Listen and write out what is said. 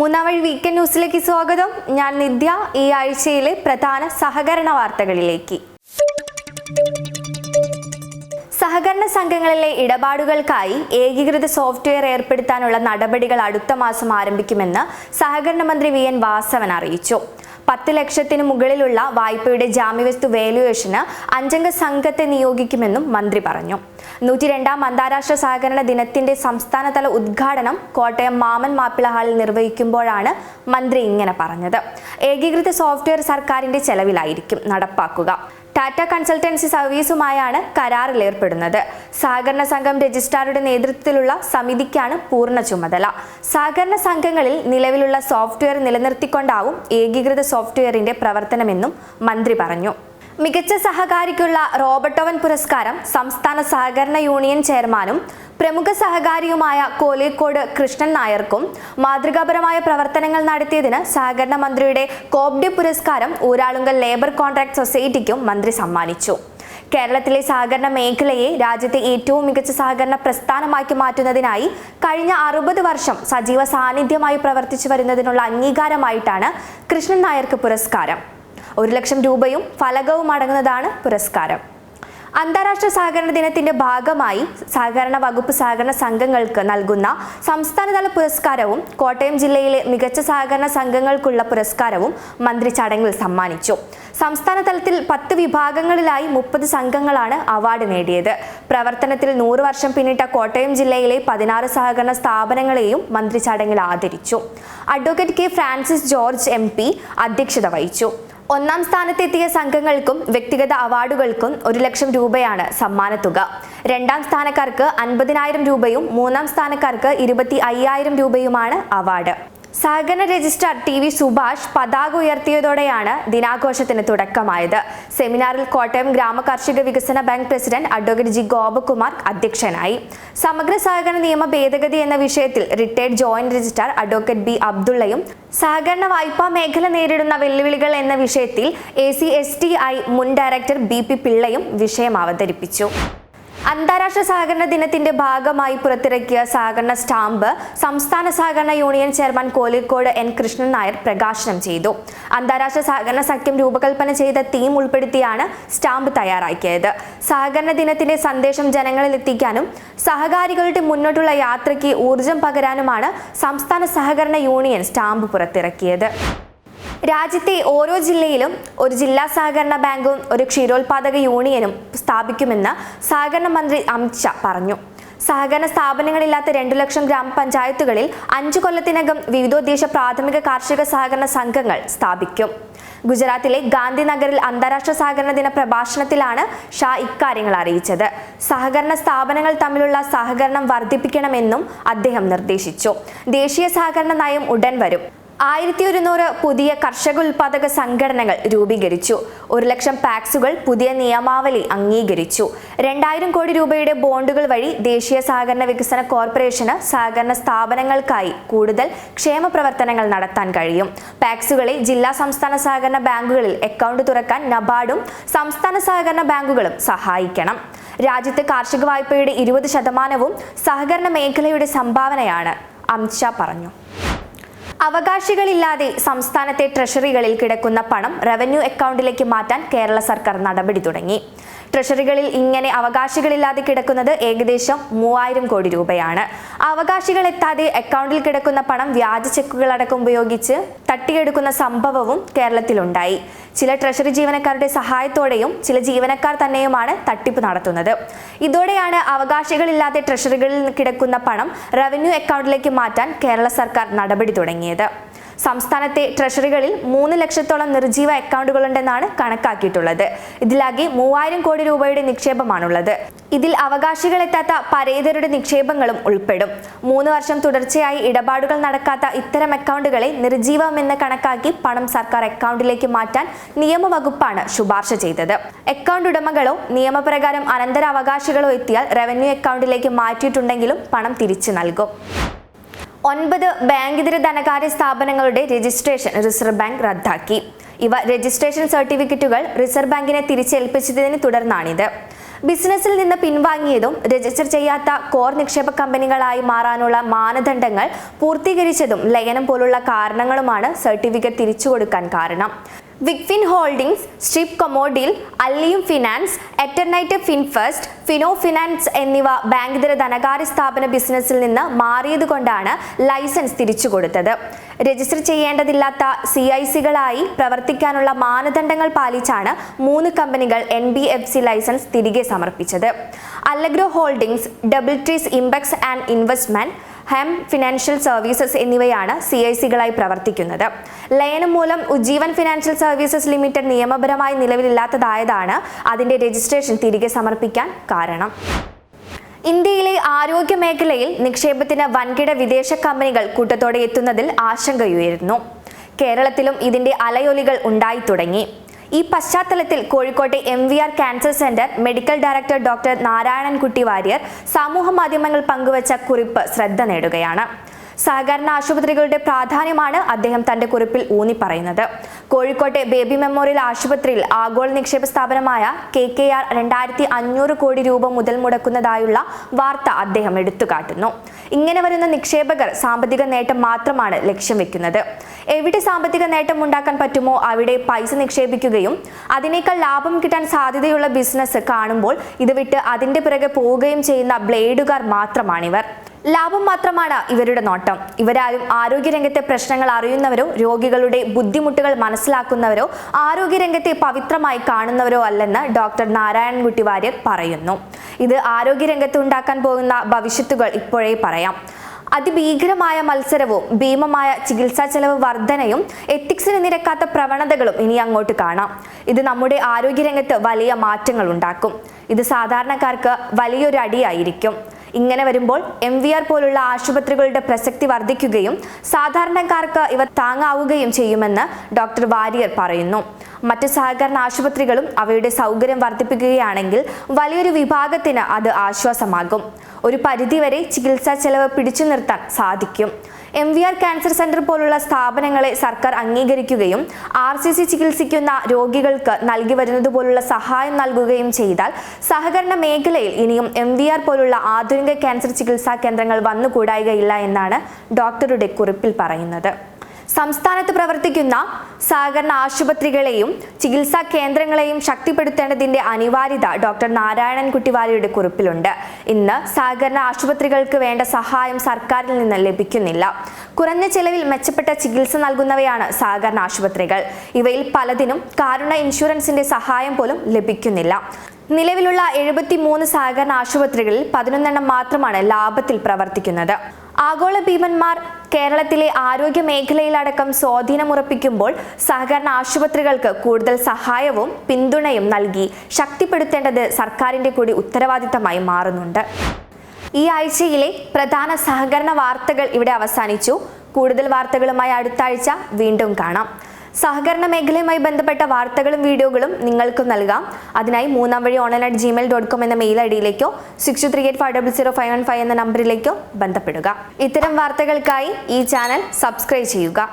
മൂന്നാം വഴി വീക്കെൻഡ് ന്യൂസിലേക്ക് സ്വാഗതം. ഞാൻ നിത്യ. ഈ ആഴ്ചയിലെ പ്രധാന സഹകരണ വാർത്തകളിലേക്ക്. സഹകരണ സംഘങ്ങളിലെ ഇടപാടുകൾക്കായി ഏകീകൃത സോഫ്റ്റ്വെയർ ഏർപ്പെടുത്താനുള്ള നടപടികൾ അടുത്ത മാസം ആരംഭിക്കുമെന്ന് സഹകരണ മന്ത്രി വി.എൻ. വാസവൻ അറിയിച്ചു. 10 ലക്ഷത്തിന് മുകളിലുള്ള വായ്പയുടെ ജാമ്യവസ്തു വാല്യുവേഷന് 5-അംഗ സംഘത്തെ നിയോഗിക്കുമെന്നും മന്ത്രി പറഞ്ഞു. 102-ാം അന്താരാഷ്ട്ര സഹകരണ ദിനത്തിന്റെ സംസ്ഥാനതല ഉദ്ഘാടനം കോട്ടയം മാമൻ മാപ്പിള ഹാളിൽ നിർവഹിക്കുമ്പോഴാണ് മന്ത്രി ഇങ്ങനെ പറഞ്ഞത്. ഏകീകൃത സോഫ്റ്റ്വെയർ സർക്കാരിന്റെ ചെലവിലായിരിക്കും നടപ്പാക്കുക. ടാറ്റ കൺസൾട്ടൻസി സർവീസുമായാണ് കരാറിൽ ഏർപ്പെടുന്നത്. സഹകരണ സംഘം രജിസ്ട്രാറുടെ നേതൃത്വത്തിലുള്ള സമിതിക്കാണ് പൂർണ്ണ ചുമതല. സഹകരണ സംഘങ്ങളിൽ നിലവിലുള്ള സോഫ്റ്റ്വെയർ നിലനിർത്തിക്കൊണ്ടാവും ഏകീകൃത സോഫ്റ്റ്വെയറിന്റെ പ്രവർത്തനമെന്നും മന്ത്രി പറഞ്ഞു. മികച്ച സഹകാരിക്കുള്ള റോബർട്ടോവൻ പുരസ്കാരം സംസ്ഥാന സഹകരണ യൂണിയൻ ചെയർമാനും പ്രമുഖ സഹകാരിയുമായ കോലിക്കോട് കൃഷ്ണൻ നായർക്കും മാതൃകാപരമായ പ്രവർത്തനങ്ങൾ നടത്തിയതിന് സഹകരണ മന്ത്രിയുടെ കോബ്ഡി പുരസ്കാരം ഊരാളുങ്കൽ ലേബർ കോൺട്രാക്ട് സൊസൈറ്റിക്കും മന്ത്രി സമ്മാനിച്ചു. കേരളത്തിലെ സഹകരണ മേഖലയെ രാജ്യത്തെ ഏറ്റവും മികച്ച സഹകരണ പ്രസ്ഥാനമാക്കി മാറ്റുന്നതിനായി കഴിഞ്ഞ 60 വർഷം സജീവ സാന്നിധ്യമായി പ്രവർത്തിച്ചു വരുന്നതിനുള്ള അംഗീകാരമായിട്ടാണ് കൃഷ്ണൻ നായർക്ക് പുരസ്കാരം. 1 ലക്ഷം രൂപയും ഫലകവും അടങ്ങുന്നതാണ് പുരസ്കാരം. അന്താരാഷ്ട്ര സഹകരണ ദിനത്തിന്റെ ഭാഗമായി സഹകരണ വകുപ്പ് സഹകരണ സംഘങ്ങൾക്ക് നൽകുന്ന സംസ്ഥാനതല പുരസ്കാരവും കോട്ടയം ജില്ലയിലെ മികച്ച സഹകരണ സംഘങ്ങൾക്കുള്ള പുരസ്കാരവും മന്ത്രി ചടങ്ങിൽ സമ്മാനിച്ചു. സംസ്ഥാന തലത്തിൽ 10 വിഭാഗങ്ങളിലായി 30 സംഘങ്ങളാണ് അവാർഡ് നേടിയത്. പ്രവർത്തനത്തിൽ 100 വർഷം പിന്നിട്ട കോട്ടയം ജില്ലയിലെ 16 സഹകരണ സ്ഥാപനങ്ങളെയും മന്ത്രി ചടങ്ങിൽ ആദരിച്ചു. Advocate K Francis George MP അധ്യക്ഷത വഹിച്ചു. 1-ാം സ്ഥാനത്തെത്തിയ സംഘങ്ങൾക്കും വ്യക്തിഗത അവാർഡുകൾക്കും 1 ലക്ഷം രൂപയാണ് സമ്മാനത്തുക. 2-ാം സ്ഥാനക്കാർക്ക് 50,000 രൂപയും 3-ാം സ്ഥാനക്കാർക്ക് 25,000 രൂപയുമാണ് അവാർഡ്. സഹകരണ രജിസ്ട്രാർ TV സുഭാഷ് പതാക ഉയർത്തിയതോടെയാണ് ദിനാഘോഷത്തിന് തുടക്കമായത്. സെമിനാറിൽ കോട്ടയം ഗ്രാമ കാർഷിക വികസന bank president advocate G Gopakumar അധ്യക്ഷനായി. സമഗ്ര സഹകരണ നിയമ ഭേദഗതി എന്ന വിഷയത്തിൽ retired joint registrar advocate B അബ്ദുള്ളയും സഹകരണ വായ്പാ മേഖല നേരിടുന്ന വെല്ലുവിളികൾ എന്ന വിഷയത്തിൽ ACSTI മുൻ ഡയറക്ടർ BP പിള്ളയും വിഷയം അവതരിപ്പിച്ചു. അന്താരാഷ്ട്ര സഹകരണ ദിനത്തിന്റെ ഭാഗമായി പുറത്തിറക്കിയ സഹകരണ സ്റ്റാമ്പ് സംസ്ഥാന സഹകരണ union chairman Kolikkode N. Krishnan Nair പ്രകാശനം ചെയ്തു. അന്താരാഷ്ട്ര സഹകരണ സഖ്യം രൂപകൽപ്പന ചെയ്ത തീം ഉൾപ്പെടുത്തിയാണ് സ്റ്റാമ്പ് തയ്യാറാക്കിയത്. സഹകരണ ദിനത്തിന്റെ സന്ദേശം ജനങ്ങളിൽ എത്തിക്കാനും സഹകാരികളുടെ മുന്നോട്ടുള്ള യാത്രയ്ക്ക് ഊർജം പകരാനുമാണ് സംസ്ഥാന സഹകരണ യൂണിയൻ സ്റ്റാമ്പ് പുറത്തിറക്കിയത്. രാജ്യത്തെ ഓരോ ജില്ലയിലും ഒരു ജില്ലാ സഹകരണ ബാങ്കും ഒരു ക്ഷീരോത്പാദക യൂണിയനും സ്ഥാപിക്കുമെന്ന് സഹകരണ മന്ത്രി അമിത് ഷാ പറഞ്ഞു. സഹകരണ സ്ഥാപനങ്ങളില്ലാത്ത 2 ലക്ഷം ഗ്രാമപഞ്ചായത്തുകളിൽ 5 കൊല്ലത്തിനകം വിവിധോദ്ദേശ പ്രാഥമിക കാർഷിക സഹകരണ സംഘങ്ങൾ സ്ഥാപിക്കും. ഗുജറാത്തിലെ ഗാന്ധിനഗറിൽ അന്താരാഷ്ട്ര സഹകരണ ദിന പ്രഭാഷണത്തിലാണ് ഷാ ഇക്കാര്യങ്ങൾ അറിയിച്ചത്. സഹകരണ സ്ഥാപനങ്ങൾ തമ്മിലുള്ള സഹകരണം വർദ്ധിപ്പിക്കണമെന്നും അദ്ദേഹം നിർദ്ദേശിച്ചു. ദേശീയ സഹകരണ നയം ഉടൻ വരും. 1100 പുതിയ കർഷക ഉൽപാദക സംഘടനകൾ രൂപീകരിച്ചു. 1 ലക്ഷം പാക്സുകൾ പുതിയ നിയമാവലി അംഗീകരിച്ചു. 2000 കോടി രൂപയുടെ ബോണ്ടുകൾ വഴി ദേശീയ സഹകരണ വികസന കോർപ്പറേഷന് സഹകരണ സ്ഥാപനങ്ങൾക്കായി കൂടുതൽ ക്ഷേമ പ്രവർത്തനങ്ങൾ നടത്താൻ കഴിയും. പാക്സുകളെ ജില്ലാ സംസ്ഥാന സഹകരണ ബാങ്കുകളിൽ അക്കൗണ്ട് തുറക്കാൻ നബാർഡും സംസ്ഥാന സഹകരണ ബാങ്കുകളും സഹായിക്കണം. രാജ്യത്ത് കാർഷിക വായ്പയുടെ 20% സഹകരണ മേഖലയുടെ സംഭാവനയാണ്, അമിത് ഷാ പറഞ്ഞു. അവകാശികളില്ലാതെ സംസ്ഥാനത്തെ ട്രഷറികളിൽ കിടക്കുന്ന പണം റവന്യൂ അക്കൗണ്ടിലേക്ക് മാറ്റാൻ കേരള സർക്കാർ നടപടി തുടങ്ങി. ട്രഷറികളിൽ ഇങ്ങനെ അവകാശികളില്ലാതെ കിടക്കുന്നത് ഏകദേശം 3000 കോടി രൂപയാണ്. അവകാശികൾ എത്താതെ അക്കൗണ്ടിൽ കിടക്കുന്ന പണം വ്യാജ ചെക്കുകളടക്കം ഉപയോഗിച്ച് തട്ടിയെടുക്കുന്ന സംഭവവും കേരളത്തിലുണ്ടായി. ചില ട്രഷറി ജീവനക്കാരുടെ സഹായത്തോടെയും ചില ജീവനക്കാർ തന്നെയുമാണ് തട്ടിപ്പ് നടത്തുന്നത്. ഇതോടെയാണ് അവകാശികളില്ലാതെ ട്രഷറികളിൽ കിടക്കുന്ന പണം റവന്യൂ അക്കൗണ്ടിലേക്ക് മാറ്റാൻ കേരള സർക്കാർ നടപടി തുടങ്ങിയത്. സംസ്ഥാനത്തെ ട്രഷറികളിൽ 3 ലക്ഷത്തോളം നിർജീവ അക്കൗണ്ടുകളുണ്ടെന്നാണ് കണക്കാക്കിയിട്ടുള്ളത്. ഇതിലാകെ 3000 കോടി രൂപയുടെ നിക്ഷേപമാണുള്ളത്. ഇതിൽ അവകാശികളെത്താത്ത പരേതരുടെ നിക്ഷേപങ്ങളും ഉൾപ്പെടും. 3 വർഷം തുടർച്ചയായി ഇടപാടുകൾ നടക്കാത്ത ഇത്തരം അക്കൗണ്ടുകളെ നിർജീവമെന്ന് കണക്കാക്കി പണം സർക്കാർ അക്കൗണ്ടിലേക്ക് മാറ്റാൻ നിയമവകുപ്പാണ് ശുപാർശ ചെയ്തത്. അക്കൗണ്ട് ഉടമകളോ നിയമപ്രകാരം അനന്തരാവകാശികളോ എത്തിയാൽ റവന്യൂ അക്കൗണ്ടിലേക്ക് മാറ്റിയിട്ടുണ്ടെങ്കിലും പണം തിരിച്ചു നൽകും. 9 ബാങ്കിതര ധനകാര്യ സ്ഥാപനങ്ങളുടെ രജിസ്ട്രേഷൻ റിസർവ് ബാങ്ക് റദ്ദാക്കി. ഇവ രജിസ്ട്രേഷൻ സർട്ടിഫിക്കറ്റുകൾ റിസർവ് ബാങ്കിനെ തിരിച്ചേൽപ്പിച്ചതിനെ തുടർന്നാണിത്. ബിസിനസ്സിൽ നിന്ന് പിൻവാങ്ങിയതും രജിസ്റ്റർ ചെയ്യാത്ത കോർ നിക്ഷേപ കമ്പനികളായി മാറാനുള്ള മാനദണ്ഡങ്ങൾ പൂർത്തീകരിച്ചതും ലയനം പോലുള്ള കാരണങ്ങളുമാണ് സർട്ടിഫിക്കറ്റ് തിരിച്ചുകൊടുക്കാൻ കാരണം. വിക്ഫിൻ ഹോൾഡിംഗ്സ്, സ്ട്രിപ്പ് കൊമോഡിൽ, അല്ലിയും ഫിനാൻസ്, എറ്റർനൈറ്റ് ഫിൻഫസ്റ്റ്, ഫിനോ ഫിനാൻസ് എന്നിവ ബാങ്കിതര ധനകാര്യ സ്ഥാപന ബിസിനസ്സിൽ നിന്ന് മാറിയതുകൊണ്ടാണ് ലൈസൻസ് തിരിച്ചുകൊടുത്തത്. രജിസ്റ്റർ ചെയ്യേണ്ടതില്ലാത്ത CICകളായി പ്രവർത്തിക്കാനുള്ള മാനദണ്ഡങ്ങൾ പാലിച്ചാണ് 3 കമ്പനികൾ NBFC ലൈസൻസ് തിരികെ സമർപ്പിച്ചത്. അല്ലഗ്രോ holdings, double trees impex and investment, ഹെം ഫിനാൻഷ്യൽ സർവീസസ് എന്നിവയാണ് CICകളായി പ്രവർത്തിക്കുന്നത്. ലയനം മൂലം ഉജ്ജീവൻ ഫിനാൻഷ്യൽ സർവീസസ് ലിമിറ്റഡ് നിയമപരമായി നിലവിലില്ലാത്തതായതാണ് അതിന്റെ രജിസ്ട്രേഷൻ തിരികെ സമർപ്പിക്കാൻ കാരണം. ഇന്ത്യയിലെ ആരോഗ്യ മേഖലയിൽ നിക്ഷേപത്തിന് വൻകിട വിദേശ കമ്പനികൾ കൂട്ടത്തോടെ എത്തുന്നതിൽ ആശങ്കയുയരുന്നു. കേരളത്തിലും ഇതിന്റെ അലയൊലികൾ ഉണ്ടായി തുടങ്ങി. ഈ പശ്ചാത്തലത്തിൽ കോഴിക്കോട്ടെ MVR cancer centre medical director doctor Narayanankutty Warrier സമൂഹ മാധ്യമങ്ങൾ പങ്കുവച്ച കുറിപ്പ് ശ്രദ്ധ നേടുകയാണ്. സഹകരണ ആശുപത്രികളുടെ പ്രാധാന്യമാണ് അദ്ദേഹം തന്റെ കുറിപ്പിൽ ഊന്നി പറയുന്നത്. കോഴിക്കോട്ടെ ബേബി മെമ്മോറിയൽ ആശുപത്രിയിൽ ആഗോള നിക്ഷേപ സ്ഥാപനമായ KKR 2500 കോടി രൂപ മുതൽ മുടക്കുന്നതായുള്ള വാർത്ത അദ്ദേഹം എടുത്തുകാട്ടുന്നു. ഇങ്ങനെ വരുന്ന നിക്ഷേപകർ സാമ്പത്തിക നേട്ടം മാത്രമാണ് ലക്ഷ്യം വെക്കുന്നത്. എവിടെ സാമ്പത്തിക നേട്ടം ഉണ്ടാക്കാൻ പറ്റുമോ അവിടെ പൈസ നിക്ഷേപിക്കുകയും അതിനേക്കാൾ ലാഭം കിട്ടാൻ സാധ്യതയുള്ള ബിസിനസ് കാണുമ്പോൾ ഇത് വിട്ട് അതിന്റെ പിറകെ പോവുകയും ചെയ്യുന്ന ബ്ലേഡുകാർ മാത്രമാണിവർ. ലാഭം മാത്രമാണ് ഇവരുടെ നോട്ടം. ഇവരാരും ആരോഗ്യരംഗത്തെ പ്രശ്നങ്ങൾ അറിയുന്നവരോ രോഗികളുടെ ബുദ്ധിമുട്ടുകൾ മനസ്സിലാക്കുന്നവരോ ആരോഗ്യരംഗത്തെ പവിത്രമായി കാണുന്നവരോ അല്ലെന്ന് ഡോക്ടർ നാരായണൻകുട്ടി വാര്യർ പറയുന്നു. ഇത് ആരോഗ്യരംഗത്ത് ഉണ്ടാക്കാൻ പോകുന്ന ഭവിഷ്യത്തുകൾ ഇപ്പോഴേ പറയാം. അതിഭീകരമായ മത്സരവും ഭീമമായ ചികിത്സാ ചെലവ് വർധനയും എത്തിക്സിന് നിരക്കാത്ത പ്രവണതകളും ഇനി അങ്ങോട്ട് കാണാം. ഇത് നമ്മുടെ ആരോഗ്യരംഗത്ത് വലിയ മാറ്റങ്ങൾ ഉണ്ടാക്കും. ഇത് സാധാരണക്കാർക്ക് വലിയൊരു അടിയായിരിക്കും. ഇങ്ങനെ വരുമ്പോൾ MVR പോലുള്ള ആശുപത്രികളുടെ പ്രസക്തി വർദ്ധിക്കുകയും സാധാരണക്കാർക്ക് ഇവ താങ്ങാവുകയും ചെയ്യുമെന്ന് ഡോക്ടർ വാര്യർ പറയുന്നു. മറ്റ് സഹകരണ ആശുപത്രികളും അവയുടെ സൗകര്യം വർദ്ധിപ്പിക്കുകയാണെങ്കിൽ വലിയൊരു വിഭാഗത്തിന് അത് ആശ്വാസമാകും. ഒരു പരിധിവരെ ചികിത്സാ ചെലവ് പിടിച്ചു നിർത്താൻ സാധിക്കും. MVR ക്യാൻസർ സെന്റർ പോലുള്ള സ്ഥാപനങ്ങളെ സർക്കാർ അംഗീകരിക്കുകയും RCC ചികിത്സിക്കുന്ന രോഗികൾക്ക് നൽകി വരുന്നത് പോലുള്ള സഹായം നൽകുകയും ചെയ്താൽ സഹകരണ മേഖലയിൽ ഇനിയും MVR പോലുള്ള ആധുനിക ക്യാൻസർ ചികിത്സാ കേന്ദ്രങ്ങൾ വന്നുകൂടായികയില്ല എന്നാണ് ഡോക്ടറുടെ കുറിപ്പിൽ പറയുന്നത്. സംസ്ഥാനത്ത് പ്രവർത്തിക്കുന്ന സഹകരണ ആശുപത്രികളെയും ചികിത്സാ കേന്ദ്രങ്ങളെയും ശക്തിപ്പെടുത്തേണ്ടതിന്റെ അനിവാര്യത ഡോക്ടർ നാരായണൻകുട്ടി വാര്യരുടെ കുറിപ്പിലുണ്ട്. ഇന്ന് സഹകരണ ആശുപത്രികൾക്ക് വേണ്ട സഹായം സർക്കാരിൽ നിന്ന് ലഭിക്കുന്നില്ല. കുറഞ്ഞ ചെലവിൽ മെച്ചപ്പെട്ട ചികിത്സ നൽകുന്നവയാണ് സഹകരണ ആശുപത്രികൾ. ഇവയിൽ പലതിനും കാരുണ്യ ഇൻഷുറൻസിന്റെ സഹായം പോലും ലഭിക്കുന്നില്ല. നിലവിലുള്ള 73 സഹകരണ ആശുപത്രികളിൽ 11 മാത്രമാണ് ലാഭത്തിൽ പ്രവർത്തിക്കുന്നത്. ആഗോള ഭീമന്മാർ കേരളത്തിലെ ആരോഗ്യ മേഖലയിലടക്കം സ്വാധീനമുറപ്പിക്കുമ്പോൾ സഹകരണ ആശുപത്രികൾക്ക് കൂടുതൽ സഹായവും പിന്തുണയും നൽകി ശക്തിപ്പെടുത്തേണ്ടത് സർക്കാരിന്റെ കൂടി ഉത്തരവാദിത്തമായി മാറുന്നുണ്ട്. ഈ ആഴ്ചയിലെ പ്രധാന സഹകരണ വാർത്തകൾ ഇവിടെ അവസാനിച്ചു. കൂടുതൽ വാർത്തകളുമായി അടുത്ത ആഴ്ച വീണ്ടും കാണാം. സഹകരണ മേഖലയുമായി ബന്ധപ്പെട്ട വാർത്തകളും വീഡിയോകളും നിങ്ങൾക്കും നൽകാം. അതിനായി 3amvazhi@gmail.com എന്ന മെയിൽ ഐഡിയിലേക്കോ 6238500515 എന്ന നമ്പറിലേക്കോ ബന്ധപ്പെടുക. ഇത്തരം വാർത്തകൾക്കായി ഈ ചാനൽ സബ്സ്ക്രൈബ് ചെയ്യുക.